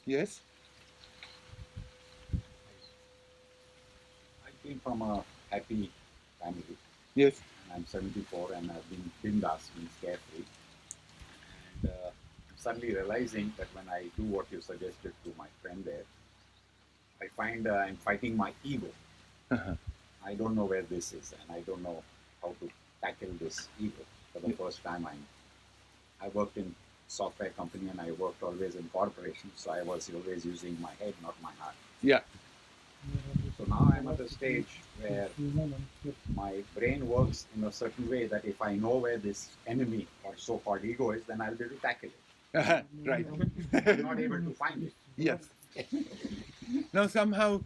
Yes. I came from a happy family. Yes. I'm 74 and I've been bindas, means carefree. And I'm suddenly realizing that when I do what you suggested to my friend there, I find I'm fighting my ego. Uh-huh. I don't know where this is, and I don't know how to tackle this ego. For the first time, I worked in software company and I worked always in corporations, so I was always using my head, not my heart. Yeah. So now I'm at a stage where my brain works in a certain way that if I know where this enemy or so-called ego is, then I'll be able to tackle it. Uh-huh. Right. I'm not able to find it. Yes. Now somehow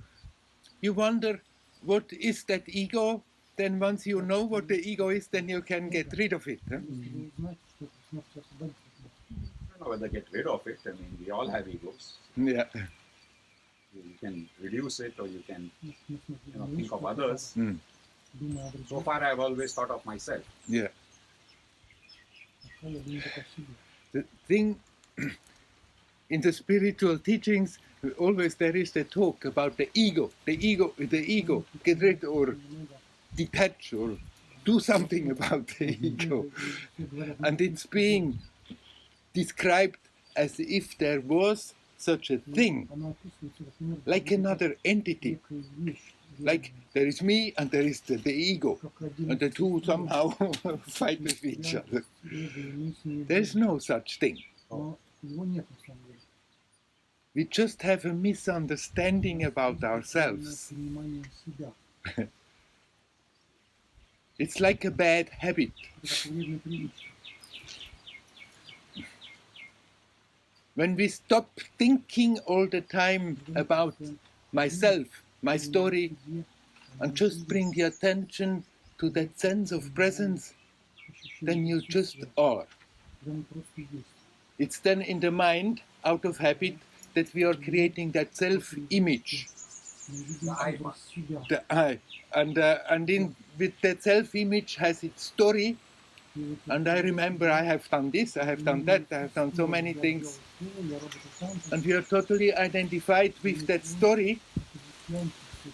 you wonder, what is that ego? Then once you know what the ego is, then you can get rid of it. Huh? I don't know whether get rid of it. I mean, we all have egos. Yeah. You can reduce it or you can think of others. Mm. So far, I've always thought of myself. Yeah. The thing in the spiritual teachings, always there is the talk about the ego, get rid or detach or do something about the ego. And it's being described as if there was such a thing, like another entity. Like there is me and there is the ego, and the two somehow fight with each other. There's no such thing. We just have a misunderstanding about ourselves. It's like a bad habit. When we stop thinking all the time about myself, my story, and just bring the attention to that sense of presence, then you just are. It's then in the mind, out of habit, that we are creating that self-image. The I. And with that self-image has its story. And I remember I have done this, I have done that, I have done so many things. And we are totally identified with that story,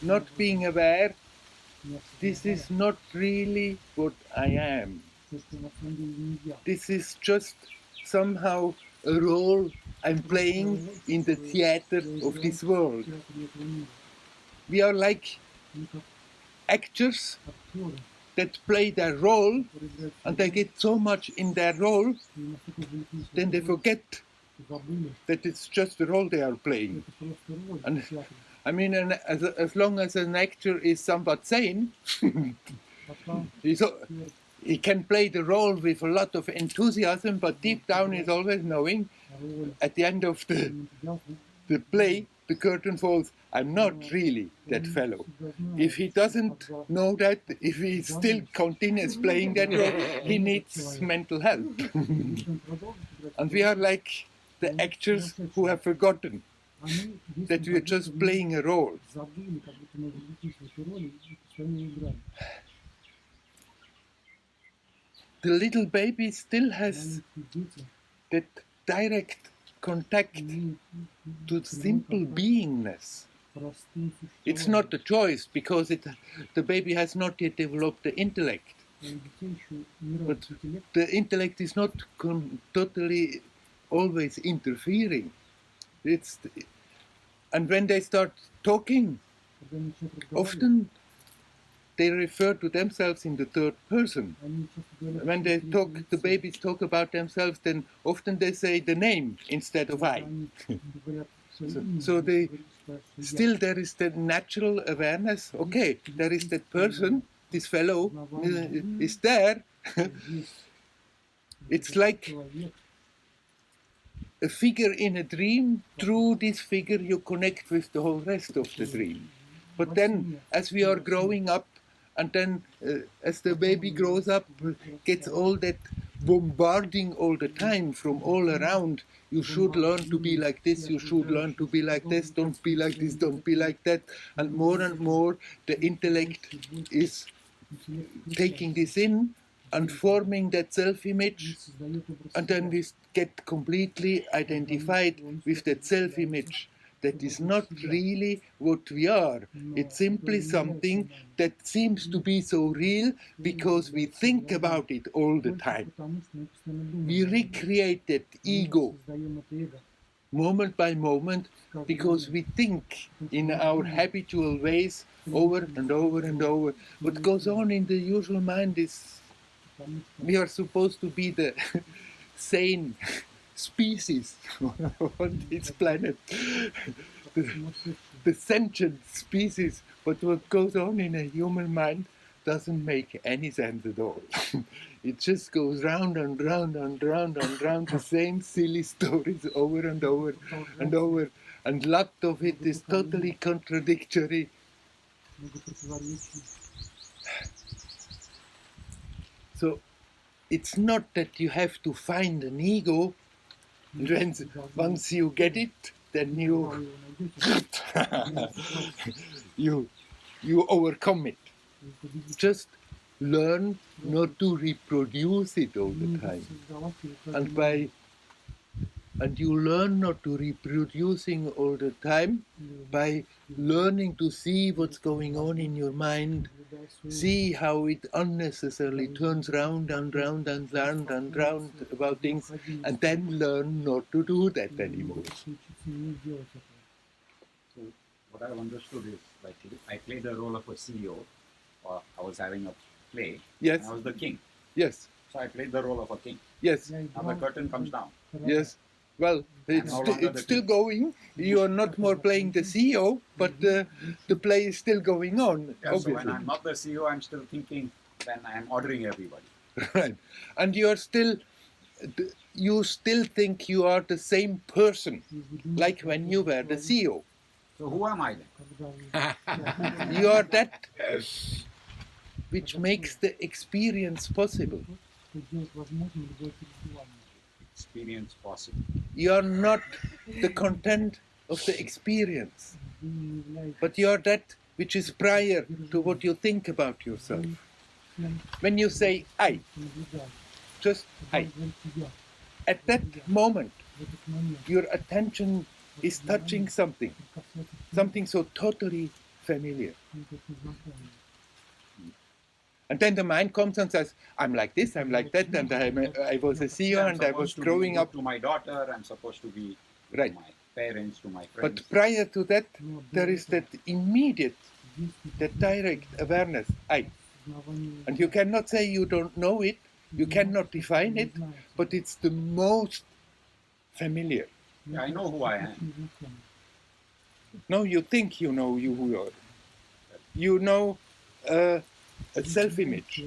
not being aware, this is not really what I am. This is just somehow a role I'm playing in the theater of this world. We are like actors that play their role, and they get so much in their role, then they forget that it's just the role they are playing. And I mean, as long as an actor is somewhat sane, he can play the role with a lot of enthusiasm, but deep down he's always knowing, at the end of the play, the curtain falls, I'm not really that fellow. If he doesn't know that, if he still continues playing that role, he needs mental help. And we are like the actors who have forgotten that we are just playing a role. The little baby still has that direct contact to simple beingness. It's not a choice because the baby has not yet developed the intellect. But the intellect is not totally always interfering. And when they start talking, often they refer to themselves in the third person. When they talk, the babies talk about themselves, then often they say the name instead of I. So they still there is the natural awareness. Okay, there is that person, this fellow is there. It's like a figure in a dream. Through this figure you connect with the whole rest of the dream. But then as we are growing up, and then as the baby grows up, gets all that bombarding all the time from all around, you should learn to be like this, you should learn to be like this, don't be like this, don't be like that. And more the intellect is taking this in, and forming that self-image, и создает образ and then себя. we get completely identified with that self-image that is not really what we are. It's simply something that seems to be so real because we think about it all the Только time. потому, что мы постоянно думаем We об этом. recreate that Мы ego создаем это эго. moment by moment Каждый because момент. we think in our habitual ways over and over and over. What goes on in the usual mind is Потому что we are supposed to be the sane species on this planet, сумасшедший. the sentient species. But what goes on in a human mind doesn't make any sense at all. It just goes round and round and round and round the same silly stories over and over and over. And lot of it is totally contradictory. Много противоречий. So it's not that you have to find an ego. And once you get it, then Когда его найдете, you overcome it. вы победите. Just learn not to reproduce it all the Не time. создавать его каждый And момент. and you learn not to reproducing all the time by learning to see what's going on in your mind, Наблюдай свою see how it unnecessarily turns round and round and round and round about things, and then learn not to do that anymore. Учиться не делать этого. So what I've understood is like I played the role of a CEO, or I was having a play, Yes, and I was the king. yes, So I played the role of a king. yes, Я Now the curtain comes down. yes. Well, it's, no longer it's the still going. You are not more playing the CEO, but the play is still going on, Yeah, so obviously. when I'm not the CEO, I'm still thinking, then I'm ordering everybody. Right. And you still think you are the same person, like when you were the CEO. So who am I then? Когда вы You are that which makes the experience possible. что делает возможным любое переживание. Experience possible. You are not the content of the experience, Вы не являетесь but you are that which is prior to what you think about yourself. тем, When you say I, что наблюдаешь. just Когда I, вы говорите «я», at that moment, в этот момент, your attention is touching something, касается something so totally familiar. чего-то незнакомого. And then the mind comes and says, I'm like this, I'm like that, and I was a CEO I'm and I was supposed to be growing good up. to my daughter. I'm supposed to be good Right. to my parents, to my friends. But prior to that, Но there is that immediate, действие, that direct awareness, I. осознавание, And you cannot say you don't know it, you cannot define it, but it's the most familiar. Yeah, I know who I am. незнакомое. No, you think you know who you are. You know a self-image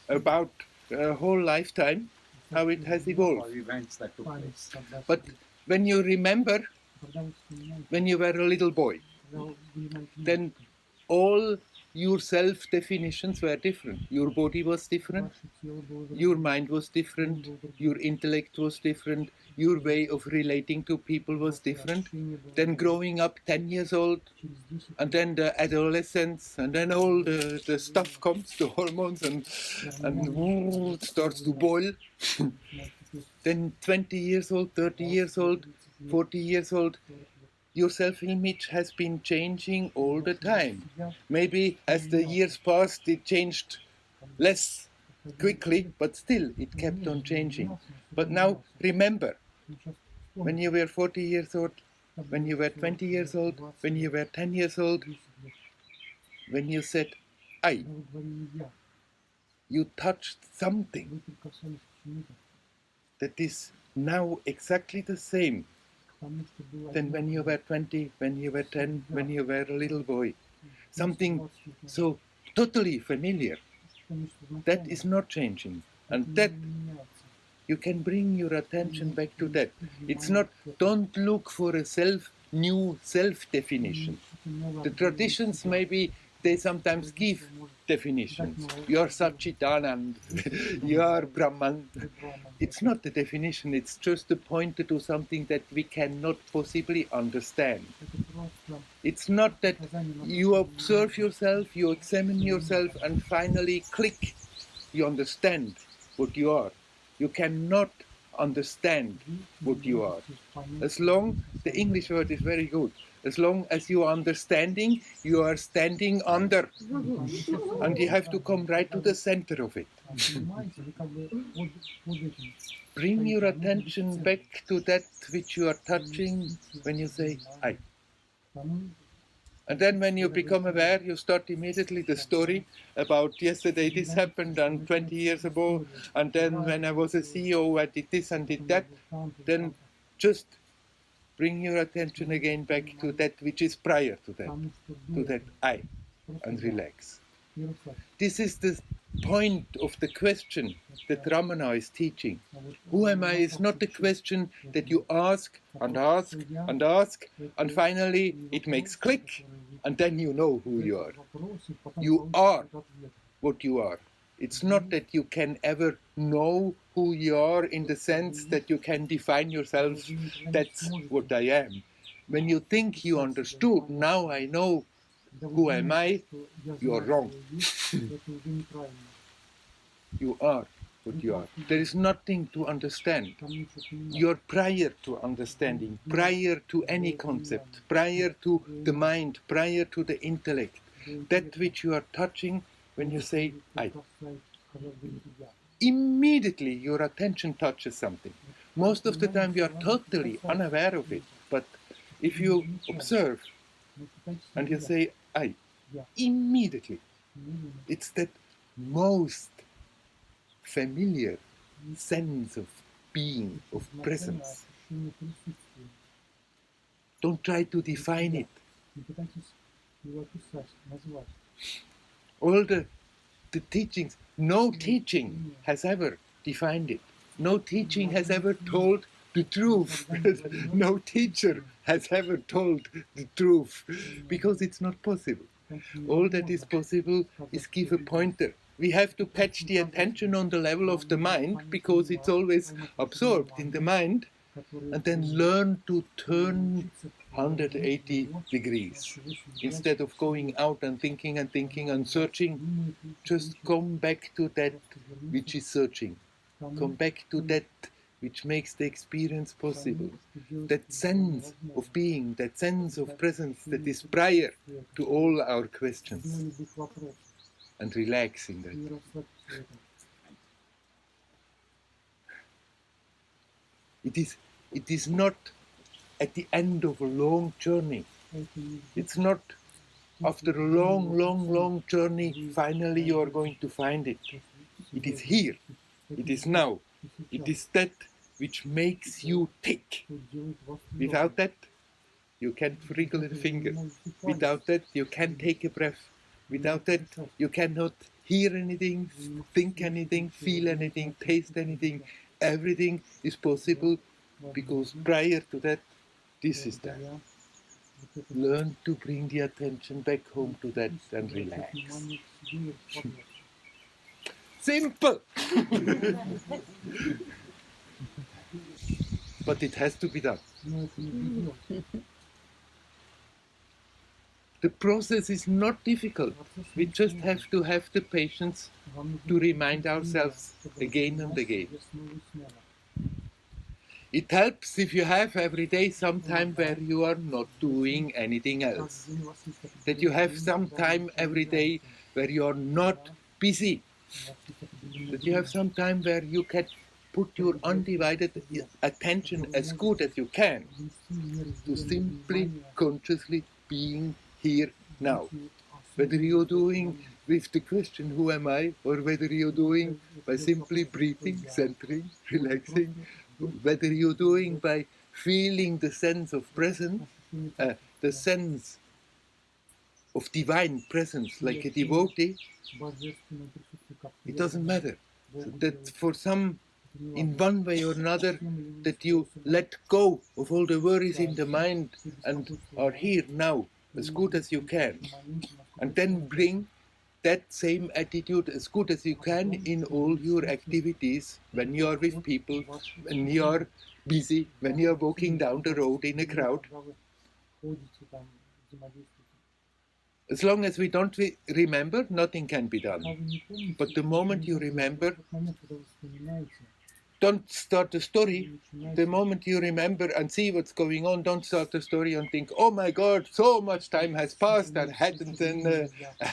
about a whole lifetime, how it has evolved. Or events that took Память place. тогда, But when you remember когда вы вспоминаете, when you were a little boy, когда вы были маленьким then all your self-definitions were different. Your body was different, ваше тело было your mind was different, your intellect was different, your way of relating to people was different. Then growing up 10 years old, через 10 and then the adolescence, and then all the stuff comes, the hormones, and it starts to boil. Then 20 years old, 30 years old, 40 years old, your self-image has been changing all the time. Maybe as the years passed, it changed less quickly, but still it kept on changing. But now remember, when you were 40 years old, when you were 20 years old, when you were 10 years old, when you said I, you touched something that is now exactly the same than when you were 20, when you were 10, when you were a little boy. Something so totally familiar. That is not changing. And that you can bring your attention back to that. It's not, don't look for a new self-definition. The traditions maybe, they sometimes give definitions. You are Satchitanand, you are Brahman. It's not the definition, it's just a pointer to something that we cannot possibly understand. It's not that you observe yourself, you examine yourself, and finally click, you understand what you are. You cannot understand what you are. As long, the English word is very good, as long as you are understanding, you are standing under, and you have to come right to the center of it. Bring your attention back to that which you are touching when you say, I. And then when you become aware, you start immediately the story about yesterday this happened and 20 years ago, and then when I was a CEO I did this and did that. Then just bring your attention again back to that which is prior to that I, and relax. This is the point of the question that Ramana is teaching. Who am I is not a question that you ask and ask and ask, and finally it makes click, and then you know who you are. You are what you are. It's not that you can ever know who you are in the sense that you can define yourself, that's what I am. When you think you understood, now I know who am I, you are wrong. You are what you are. There is nothing to understand. You're prior to understanding, prior to any concept, prior to the mind, prior to the intellect. That which you are touching when you say I. Immediately your attention touches something. Most of the time you are totally unaware of it, but if you observe and you say I, immediately it's that most familiar sense of being, of presence. Don't try to define it. All the teachings, no teaching has ever defined it. No teaching has ever told the truth. No teacher has ever told the truth, because it's not possible. All that is possible is give a pointer. We have to catch the attention on the level of the mind, because it's always absorbed in the mind, and then learn to turn 180 degrees. Instead of going out and thinking and searching, just come back to that which is searching. Come back to that which makes the experience possible. That sense of being, that sense of presence that is prior to all our questions. And relax in that. It is not at the end of a long journey. It's not after a long journey, finally you are going to find it. It is here. It is now. It is that which makes you tick. Without that, you can't wriggle a finger. Without that, you can't take a breath. Without that, you cannot hear anything, think anything, feel anything, taste anything. Everything is possible because prior to that, this is that. Learn to bring the attention back home to that and relax. Simple! But it has to be done. The process is not difficult. We just have to have the patience to remind ourselves again and again. It helps if you have every day some time where you are not doing anything else. That you have some time every day where you are not busy. That you have some time where you can put your undivided attention as good as you can to simply, consciously being here now. Whether you're doing with the question, who am I? Or whether you're doing by simply breathing, centering, relaxing. Whether you're doing by feeling the sense of presence, the sense of divine presence like a devotee, it doesn't matter. So that for some, in one way or another, that you let go of all the worries in the mind and are here now as good as you can. And then bring that same attitude as good as you can in all your activities, when you are with people, when you are busy, when you are walking down the road in a crowd. As long as we don't remember, nothing can be done. Dacă ne pomniți, But the moment you remember, в момент, когда вы вспоминаете, don't start a story. начинаете The moment you remember and see what's going on, don't start a story and think, "Oh my God, so much time has passed. I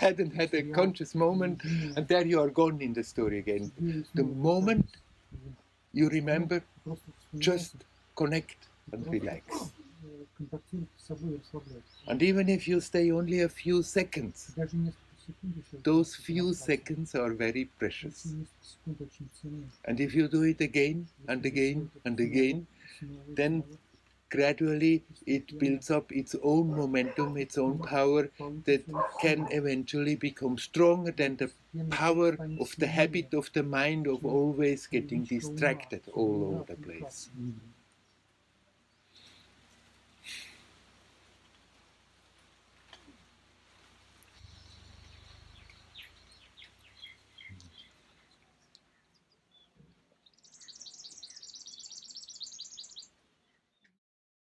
hadn't had a conscious moment," and there you are gone in the story again. The moment you remember, просто just connect and relax. контактируйте с собой и расслабляйтесь. And even if you stay only a few seconds, Даже несколько секунд еще. those few seconds are very precious. Эти несколько секунд очень ценны. And if you do it again and again and again, then gradually it builds up its own momentum, its own power that can eventually become stronger than the power of the habit of the mind of always getting distracted all over the place.